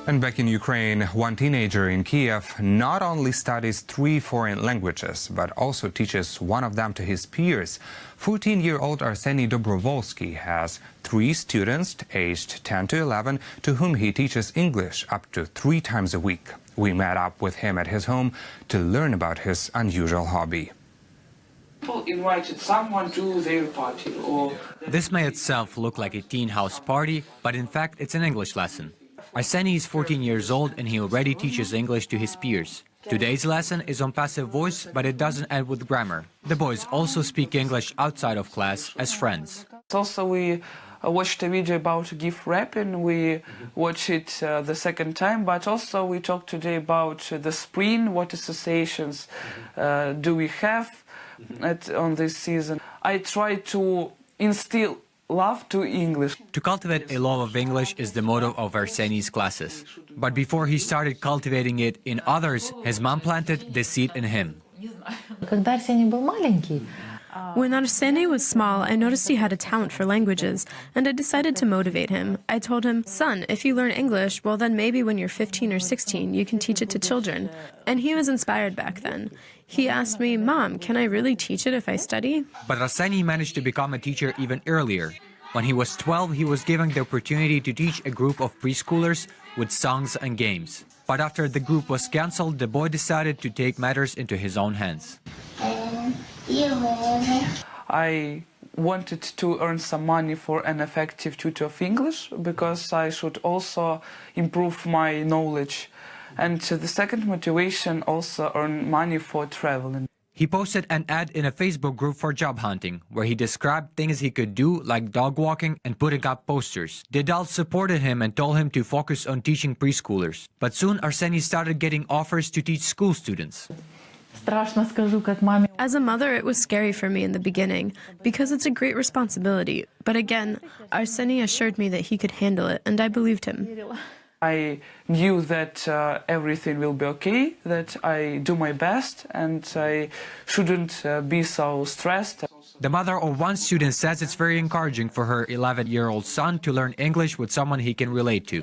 And back in Ukraine, one teenager in Kiev not only studies 3 foreign languages, but also teaches one of them to his peers. 14-year-old Arseny Dobrovolsky has 3 students aged 10 to 11 to whom he teaches English up to 3 times a week. We met up with him at his home to learn about his unusual hobby. People invited someone to their party. This may itself look like a teen house party, but in fact it's an English lesson. Arseny is 14 years old and he already teaches English to his peers. Today's lesson is on passive voice, but it doesn't end with grammar. The boys also speak English outside of class as friends. Also, we watched a video about gift wrapping. We watched it the second time, but also we talked today about the spring. What associations do we have on this season? I try to instill love to English. To cultivate a love of English is the motto of Arseny's classes. But before he started cultivating it in others, his mom planted the seed in him. When Arseny was small, I noticed he had a talent for languages, and I decided to motivate him. I told him, "Son, if you learn English, well then maybe when you're 15 or 16, you can teach it to children." And he was inspired back then. He asked me, "Mom, can I really teach it if I study?" But Arseny managed to become a teacher even earlier. When he was 12, he was given the opportunity to teach a group of preschoolers with songs and games. But after the group was cancelled, the boy decided to take matters into his own hands. I wanted to earn some money for an effective tutor of English because I should also improve my knowledge. And the second motivation, also earn money for traveling. He posted an ad in a Facebook group for job hunting, where he described things he could do, like dog walking and putting up posters. The adults supported him and told him to focus on teaching preschoolers. But soon Arseny started getting offers to teach school students. As a mother, it was scary for me in the beginning, because it's a great responsibility. But again, Arseny assured me that he could handle it, and I believed him. I knew that everything will be okay, that I do my best, and I shouldn't be so stressed. The mother of one student says it's very encouraging for her 11-year-old son to learn English with someone he can relate to.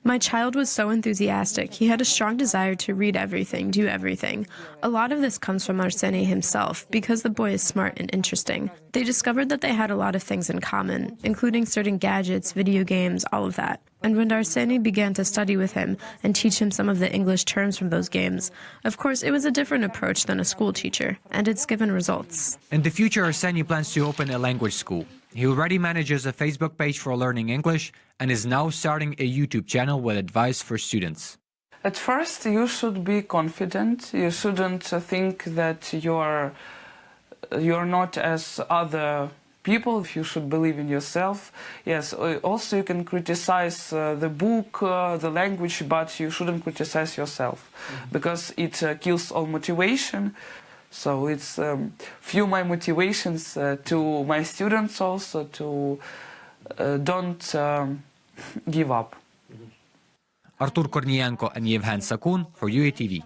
My child was so enthusiastic. He had a strong desire to read everything, do everything. A lot of this comes from Arseny himself, because the boy is smart and interesting. They discovered that they had a lot of things in common, including certain gadgets, video games, all of that. And when Arseny began to study with him and teach him some of the English terms from those games, of course, it was a different approach than a school teacher, and it's given results. In the future, Arseny plans to open a language school. He already manages a Facebook page for learning English and is now starting a YouTube channel with advice for students. At first, you should be confident. You shouldn't think that you're not as other people. You should believe in yourself. Yes, also you can criticize the book, the language, but you shouldn't criticize yourself, because it kills all motivation. So it's few my motivations to my students also to don't give up. Artur Kornienko and Yevhen Sakun for UATV.